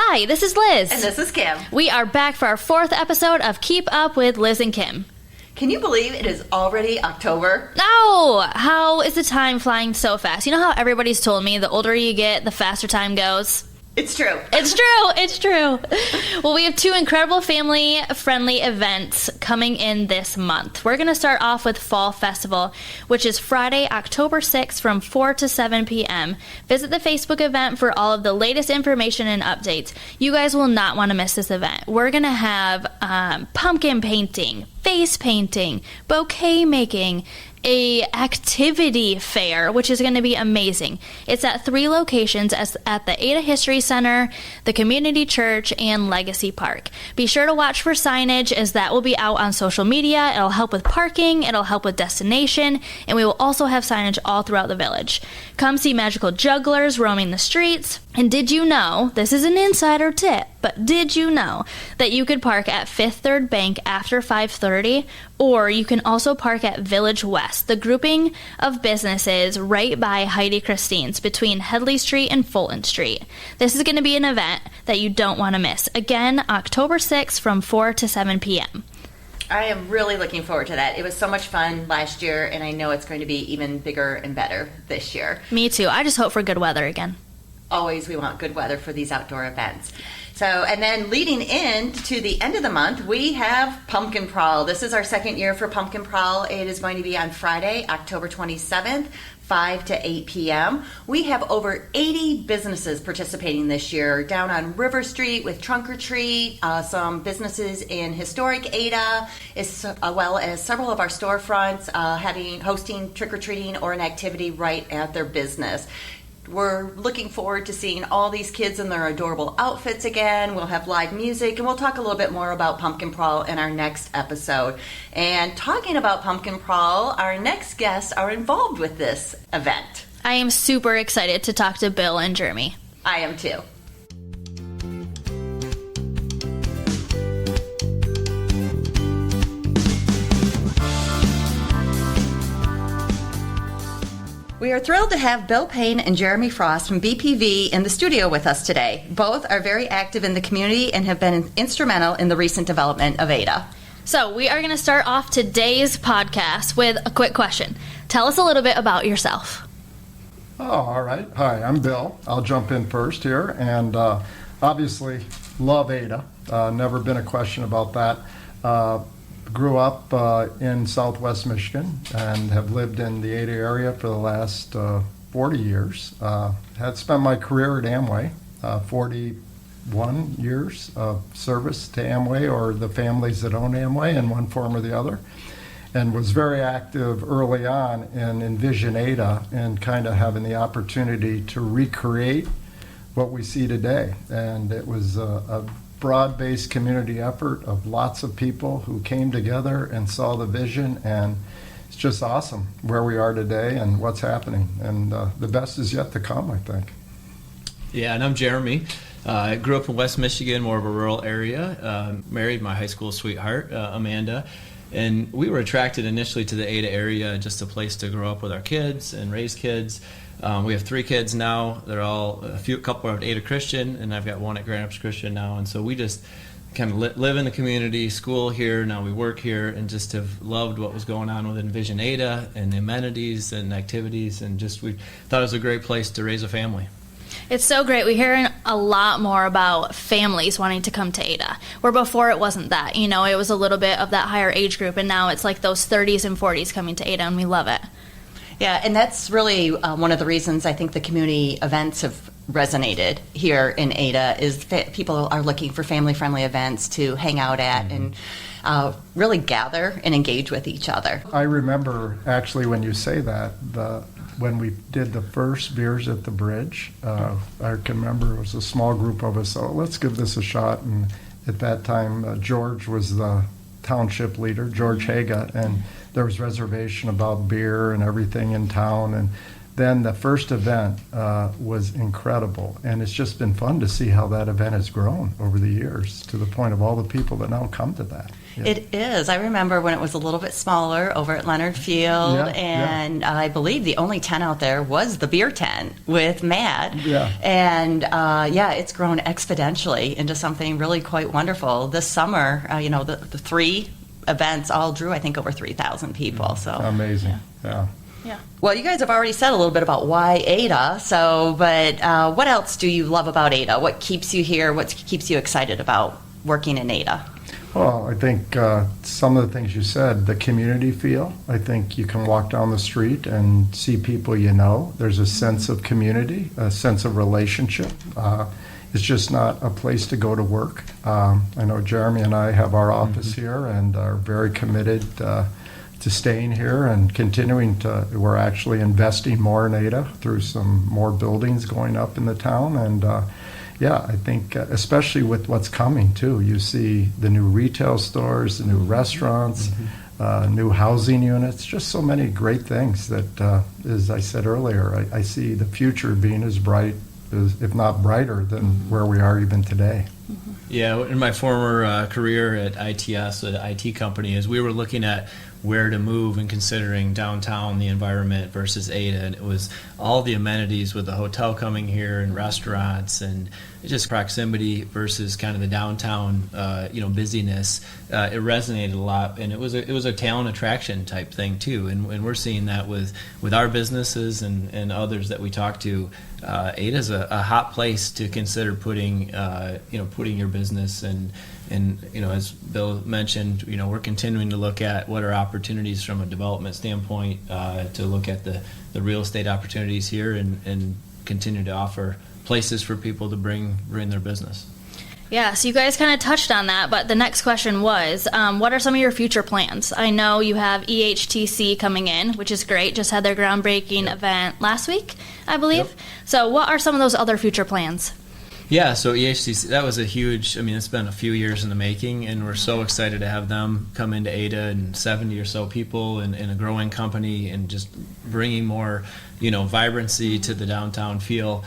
Hi, this is Liz. And this is Kim. We are back for our 4th episode of Keep Up with Liz and Kim. Can you believe it is already October? No! How is the time flying so fast? You know how everybody's told me the older you get, the faster time goes? It's true. It's true. It's true. Well, we have 2 incredible family-friendly events coming in this month. We're going to start off with Fall Festival, which is Friday, October 6th from 4 to 7 p.m. Visit the Facebook event for all of the latest information and updates. You guys will not want to miss this event. We're going to have pumpkin painting, face painting, bouquet making, a activity fair, which is going to be amazing. It's at 3 locations at the Ada History Center, the Community Church, and Legacy Park. Be sure to watch for signage as that will be out on social media. It'll help with parking, it'll help with destination, and we will also have signage all throughout the village. Come see magical jugglers roaming the streets. And did you know, this is an insider tip, but did you know that you could park at Fifth Third Bank after 5:30, or you can also park at Village West, the grouping of businesses right by Heidi Christine's between Headley Street and Fulton Street. This is going to be an event that you don't want to miss. Again, October 6th from 4 to 7 p.m. I am really looking forward to that. It was so much fun last year, and I know it's going to be even bigger and better this year. Me too. I just hope for good weather again. Always we want good weather for these outdoor events. So, and then leading in to the end of the month, we have Pumpkin Prowl. This is our 2nd year for Pumpkin Prowl. It is going to be on Friday, October 27th, 5 to 8 p.m. We have over 80 businesses participating this year down on River Street with Trunk or Treat, some businesses in historic Ada, as well as several of our storefronts hosting trick-or-treating or an activity right at their business. We're looking forward to seeing all these kids in their adorable outfits again. We'll have live music, and we'll talk a little bit more about Pumpkin Prowl in our next episode. And talking about Pumpkin Prowl, our next guests are involved with this event. I am super excited to talk to Bill and Jeremy. I am too. We are thrilled to have Bill Payne and Jeremy Frost from BPV in the studio with us today. Both are very active in the community and have been instrumental in the recent development of Ada. So we are going to start off today's podcast with a quick question. Tell us a little bit about yourself. Oh, all right. Hi, I'm Bill. I'll jump in first here. And obviously, love Ada. Never been a question about that. Grew up in Southwest Michigan and have lived in the Ada area for the last 40 years. Had spent my career at Amway, 41 years of service to Amway or the families that own Amway in one form or the other, and was very active early on in Envision Ada and kind of having the opportunity to recreate what we see today. And it was a broad-based community effort of lots of people who came together and saw the vision, and it's just awesome where we are today and what's happening, and the best is yet to come, I think. Yeah, and I'm Jeremy. I grew up in West Michigan, more of a rural area, married my high school sweetheart, Amanda, and we were attracted initially to the Ada area, just a place to grow up with our kids and raise kids. We have 3 kids now. They're all a couple are at Ada Christian, and I've got one at Grand Rapids Christian now. And so we just kind of live in the community, school here. Now we work here, and just have loved what was going on with Envision Ada and the amenities and activities, and just we thought it was a great place to raise a family. It's so great. We're hearing a lot more about families wanting to come to Ada, where before it wasn't that. You know, it was a little bit of that higher age group, and now it's like those 30s and 40s coming to Ada, and we love it. Yeah, and that's really one of the reasons I think the community events have resonated here in Ada is that people are looking for family-friendly events to hang out at and really gather and engage with each other. I remember actually when you say that, when we did the first Beers at the Bridge, I can remember it was a small group of us, so let's give this a shot. And at that time, George was the township leader, George Haga, and there was reservation about beer and everything in town, and then the first event was incredible, and it's just been fun to see how that event has grown over the years to the point of all the people that now come to that. Yeah. It is. I remember when it was a little bit smaller over at Leonard Field, and I believe the only tent out there was the beer tent with Matt. Yeah. And it's grown exponentially into something really quite wonderful. This summer, the 3 events all drew, I think, over 3,000 people. So amazing. Yeah. Well, you guys have already said a little bit about why Ada. But what else do you love about Ada? What keeps you here? What keeps you excited about working in Ada? Well, I think some of the things you said, the community feel. I think you can walk down the street and see people you know. There's a sense of community, a sense of relationship. It's just not a place to go to work. I know Jeremy and I have our office here and are very committed to staying here and continuing to. We're actually investing more in Ada through some more buildings going up in the town. And I think especially with what's coming too, you see the new retail stores, the new restaurants, new housing units, just so many great things that, as I said earlier, I see the future being as bright, if not brighter, than where we are even today. Yeah, in my former career at ITS, an IT company, as we were looking at where to move and considering downtown, the environment versus Ada, and it was all the amenities with the hotel coming here and restaurants and just proximity versus kind of the downtown, busyness. It resonated a lot, and it was a talent attraction type thing too. And we're seeing that with our businesses and others that we talk to. Ada is a hot place to consider putting your business and as Bill mentioned, we're continuing to look at what are opportunities from a development standpoint to look at the real estate opportunities here and continue to offer places for people to bring their business. Yeah, so you guys kind of touched on that, but the next question was, what are some of your future plans? I know you have EHTC coming in, which is great, just had their groundbreaking event last week, I believe. Yep. So what are some of those other future plans? Yeah, so EHTC, that was it's been a few years in the making, and we're so excited to have them come into Ada and 70 or so people and a growing company and just bringing more, vibrancy to the downtown feel.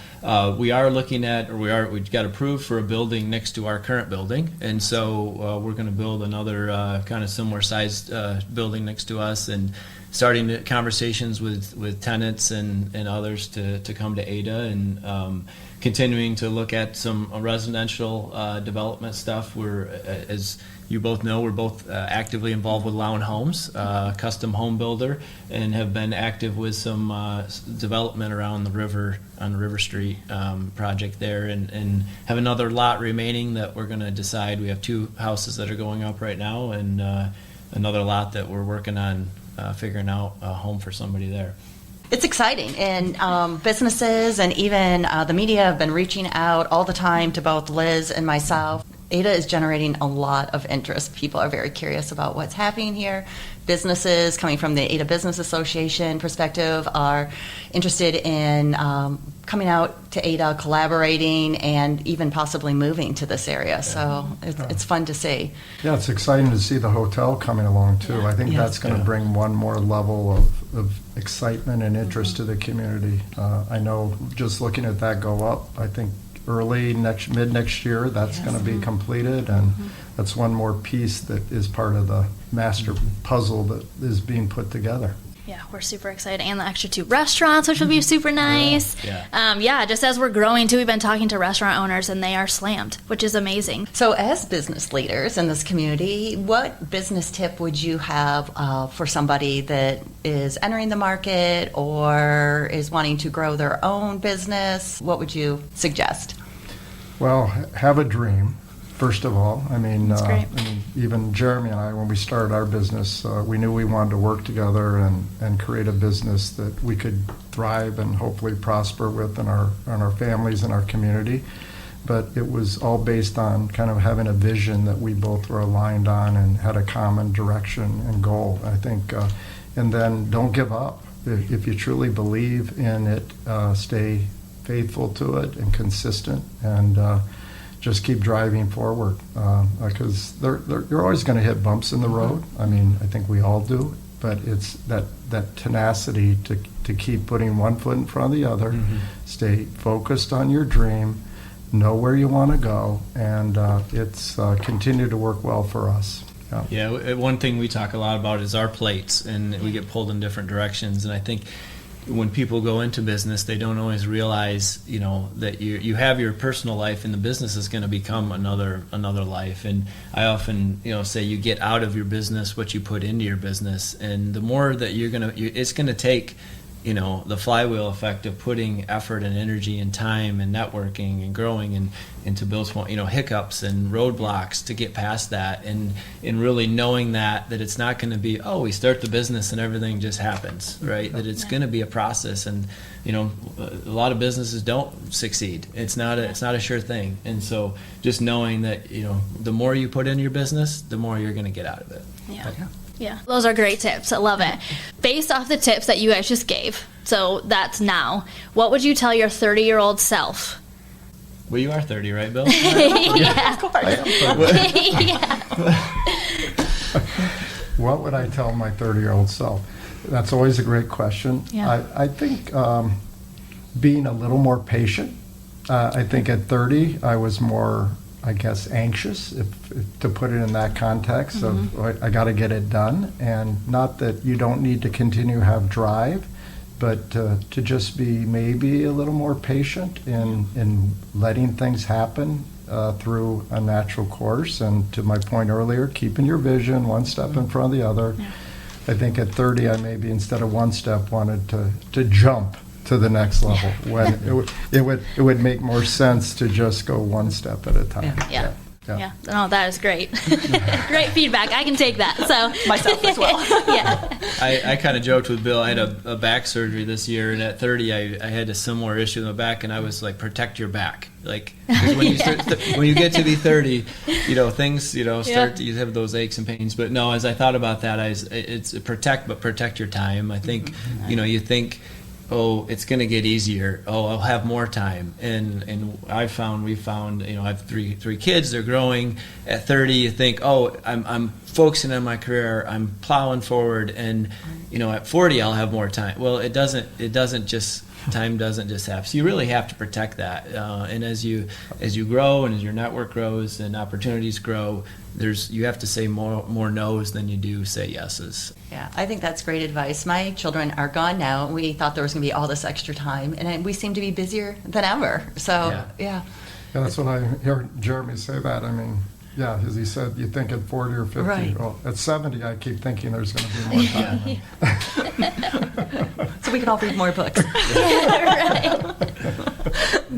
We are looking at, we've got approved for a building next to our current building, and so we're going to build another kind of similar sized building next to us and starting conversations with tenants and others to come to Ada and continuing to look at some residential development stuff. We're, as you both know, we're both actively involved with Lown Homes, custom home builder, and have been active with some development around the river, on the River Street project there, and have another lot remaining that we're going to decide. We have 2 houses that are going up right now, and another lot that we're working on figuring out a home for somebody there. It's exciting, and businesses and even the media have been reaching out all the time to both Liz and myself. Ada is generating a lot of interest. People are very curious about what's happening here. Businesses coming from the Ada Business Association perspective are interested in coming out to Ada, collaborating, and even possibly moving to this area. So it's fun to see. Yeah, it's exciting to see the hotel coming along too. I think that's going to bring one more level of excitement and interest to the community. I know just looking at that go up, I think mid next year, that's going to be completed, and that's one more piece that is part of the master puzzle that is being put together. Yeah, we're super excited. And the extra 2 restaurants, which will be super nice. Yeah, just as we're growing, too, we've been talking to restaurant owners, and they are slammed, which is amazing. So as business leaders in this community, what business tip would you have for somebody that is entering the market or is wanting to grow their own business? What would you suggest? Well, have a dream. First of all, That's great. Even Jeremy and I, when we started our business, we knew we wanted to work together and create a business that we could thrive and hopefully prosper with in our families and our community. But it was all based on kind of having a vision that we both were aligned on and had a common direction and goal. I think, and then don't give up. If you truly believe in it, stay faithful to it and consistent, and just keep driving forward, because you're always going to hit bumps in the road. I think we all do, but it's that tenacity to keep putting one foot in front of the other, stay focused on your dream, know where you want to go, and it's continued to work well for us. Yeah, one thing we talk a lot about is our plates, and we get pulled in different directions. And I think when people go into business, they don't always realize, that you have your personal life, and the business is going to become another life. And I often, say you get out of your business what you put into your business, and the more that it's going to take. The flywheel effect of putting effort and energy and time and networking and growing and to build, hiccups and roadblocks to get past that, and really knowing that it's not going to be, we start the business and everything just happens, right? That it's going to be a process, and a lot of businesses don't succeed. It's not a sure thing, and so just knowing that the more you put into your business, the more you're going to get out of it. Yeah, those are great tips. I love it. Based off the tips that you guys just gave, so that's now, what would you tell your 30-year-old self? Well, you are 30, right, Bill? Yeah. Of course. What would I tell my 30-year-old self? That's always a great question. Yeah. I think being a little more patient. I think at 30, I was more, anxious, if to put it in that context of I got to get it done, and not that you don't need to continue to have drive, but to just be maybe a little more patient in letting things happen through a natural course. And to my point earlier, keeping your vision one step in front of the other. Yeah. I think at 30, I maybe instead of one step wanted to jump to the next level, when it would make more sense to just go one step at a time. Yeah. No, that is great. Great feedback. I can take that. So myself as well. Yeah. I kind of joked with Bill. I had a back surgery this year, and at 30, I had a similar issue in the back, and I was like, protect your back. Like, 'cause when you when you get to be 30, things start to, you have those aches and pains. But no, as I thought about that, it's protect your time. I think you think, it's going to get easier. I'll have more time. And we found, I have three kids. They're growing. At 30, you think, I'm focusing on my career. I'm plowing forward. And, at 40, I'll have more time. Well, time doesn't just happen. So you really have to protect that. And as you grow and as your network grows and opportunities grow, you have to say more no's than you do say yeses. Yeah, I think that's great advice. My children are gone now. We thought there was going to be all this extra time, and we seem to be busier than ever. So, yeah. That's what I hear Jeremy say that. I mean, as he said, you think at 40 or 50. Right. Well, at 70, I keep thinking there's going to be more time. So we can all read more books. Right.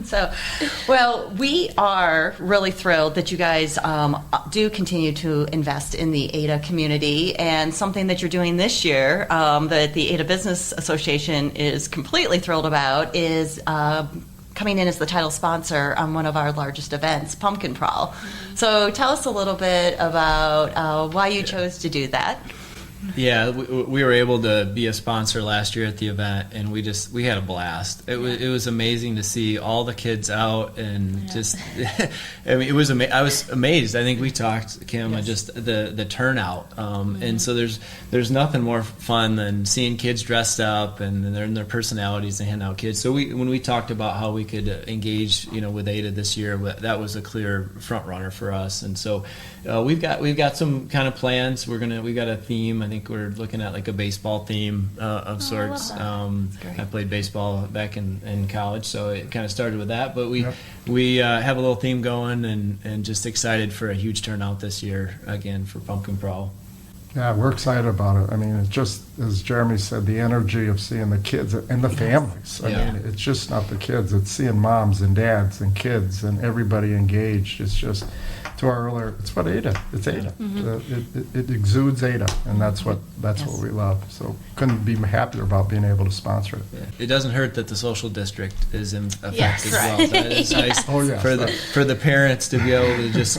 So, we are really thrilled that you guys do continue to invest in the ADA community, and something that you're doing this year that the ADA Business Association is completely thrilled about is coming in as the title sponsor on one of our largest events, Pumpkin Prowl. So tell us a little bit about why you chose to do that. Yeah, we were able to be a sponsor last year at the event, and we had a blast. It was amazing to see all the kids out, and just I mean, I was amazed. I think we talked, Kim, just the turnout, and so there's nothing more fun than seeing kids dressed up and they're in their personalities and handing out kids. So when we talked about how we could engage, with ADA this year, that was a clear front runner for us, and so we've got some kind of plans. We've got a theme. I think we're looking at like a baseball theme of sorts. I played baseball back in college, so it kind of started with that. But we have a little theme going, and just excited for a huge turnout this year again for Pumpkin Prowl. Yeah, we're excited about it. I mean, it's just, as Jeremy said, the energy of seeing the kids and the families. I mean, it's just not the kids. It's seeing moms and dads and kids and everybody engaged. It's just, to our earlier, it's what ADA. It's ADA. It exudes ADA, and that's what we love. So couldn't be happier about being able to sponsor it. Yeah. It doesn't hurt that the social district is in effect as well. So it's nice for the parents to be able to just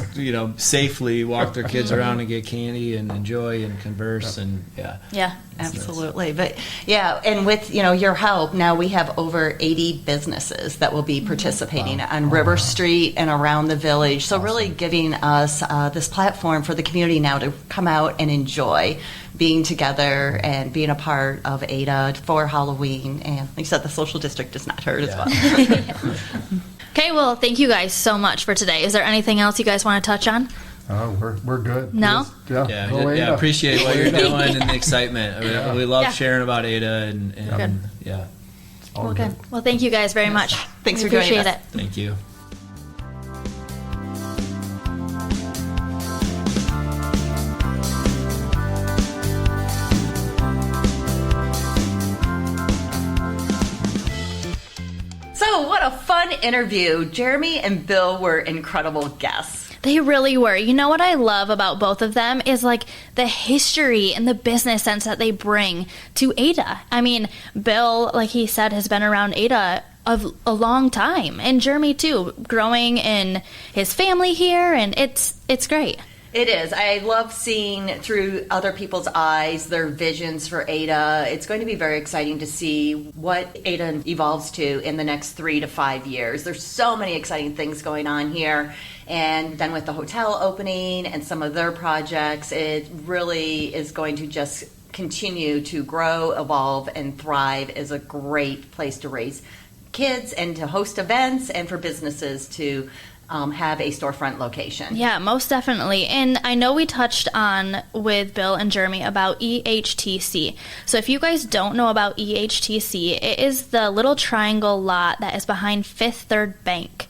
safely walk their kids around and get candy and enjoy enjoy and converse, and Yeah. Absolutely. But yeah, and with, your help, now we have over 80 businesses that will be participating on River Street and around the village. So really giving us this platform for the community now to come out and enjoy being together and being a part of Ada for Halloween. And like you said, the social district is not hurt as well. Okay, well, thank you guys so much for today. Is there anything else you guys want to touch on? Oh, we're good. No? Go yeah, Ada. appreciate what you're doing and the excitement. We love Yeah. sharing about Ada, and yeah, All Well, good. good. Well, thank you guys very much. Thanks We for joining appreciate us. it. thank you. So what a fun interview. Jeremy and Bill were incredible guests. They really were. You know what I love about both of them is like the history and the business sense that they bring to Ada. I mean, Bill, like he said, has been around Ada a long time, and Jeremy too, growing in his family here, and it's great. It is. I love seeing through other people's eyes their visions for Ada. It's going to be very exciting to see what Ada evolves to in the next 3 to 5 years. There's so many exciting things going on here. And then with the hotel opening and some of their projects, it really is going to just continue to grow, evolve, and thrive as a great place to raise kids and to host events and for businesses to have a storefront location. Yeah, most definitely. And I know we touched on with Bill and Jeremy about EHTC. So if you guys don't know about EHTC, it is the little triangle lot that is behind Fifth Third Bank.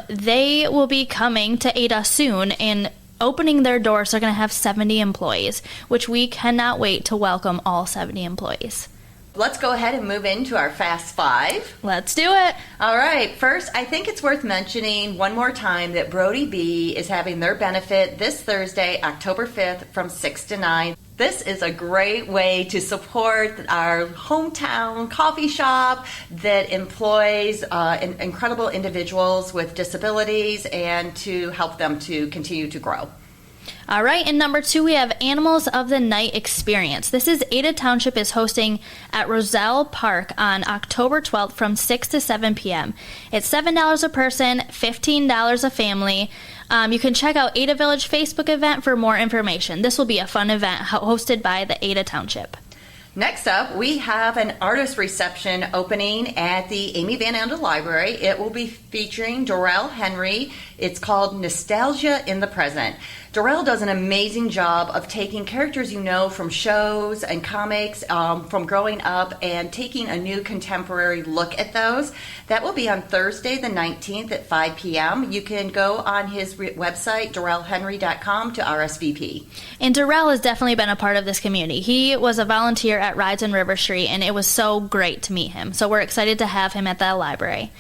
They will be coming to Ada soon and opening their doors. They're going to have 70 employees, which we cannot wait to welcome all 70 employees. Let's go ahead and move into our Fast Five. Let's do it. All right. First, I think it's worth mentioning one more time that Brody B is having their benefit this Thursday, October 5th from 6 to 9. This is a great way to support our hometown coffee shop that employs incredible individuals with disabilities and to help them to continue to grow. All right, and number 2, we have Animals of the Night Experience. This is Ada Township is hosting at Roselle Park on October 12th from 6 to 7 p.m. It's $7 a person, $15 a family. You can check out Ada Village Facebook event for more information. This will be a fun event hosted by the Ada Township. Next up, we have an artist reception opening at the Amy Van Andel Library. It will be featuring Dorel Henry. It's called Nostalgia in the Present. Dorel does an amazing job of taking characters you know from shows and comics from growing up and taking a new contemporary look at those. That will be on Thursday the 19th at 5 p.m. You can go on his website, dorelhenry.com, to RSVP. And Darrell has definitely been a part of this community. He was a volunteer at Rides on River Street, and it was so great to meet him. So we're excited to have him at the library.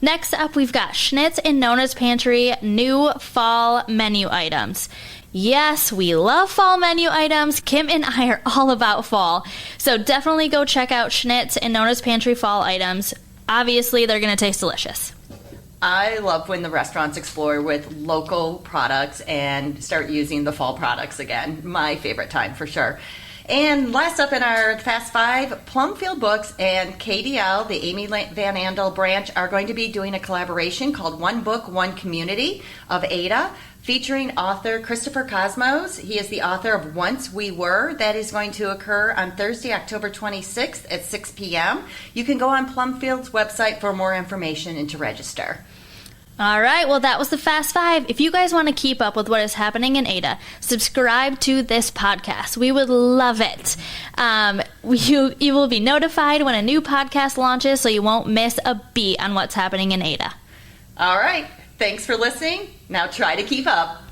Next up, we've got Schnitz and Nona's Pantry new fall menu items. Yes, we love fall menu items. Kim and I are all about fall. So definitely go check out Schnitz and Nona's Pantry fall items. Obviously, they're going to taste delicious. I love when the restaurants explore with local products and start using the fall products again. My favorite time for sure. And last up in our Fast Five, Plumfield Books and KDL, the Amy Van Andel branch, are going to be doing a collaboration called One Book, One Community of Ada, featuring author Christopher Cosmos. He is the author of Once We Were. That is going to occur on Thursday, October 26th at 6 p.m. You can go on Plumfield's website for more information and to register. All right, well, that was the Fast Five. If you guys want to keep up with what is happening in Ada, subscribe to this podcast. We would love it. You will be notified when a new podcast launches, so you won't miss a beat on what's happening in Ada. All right. Thanks for listening. Now try to keep up.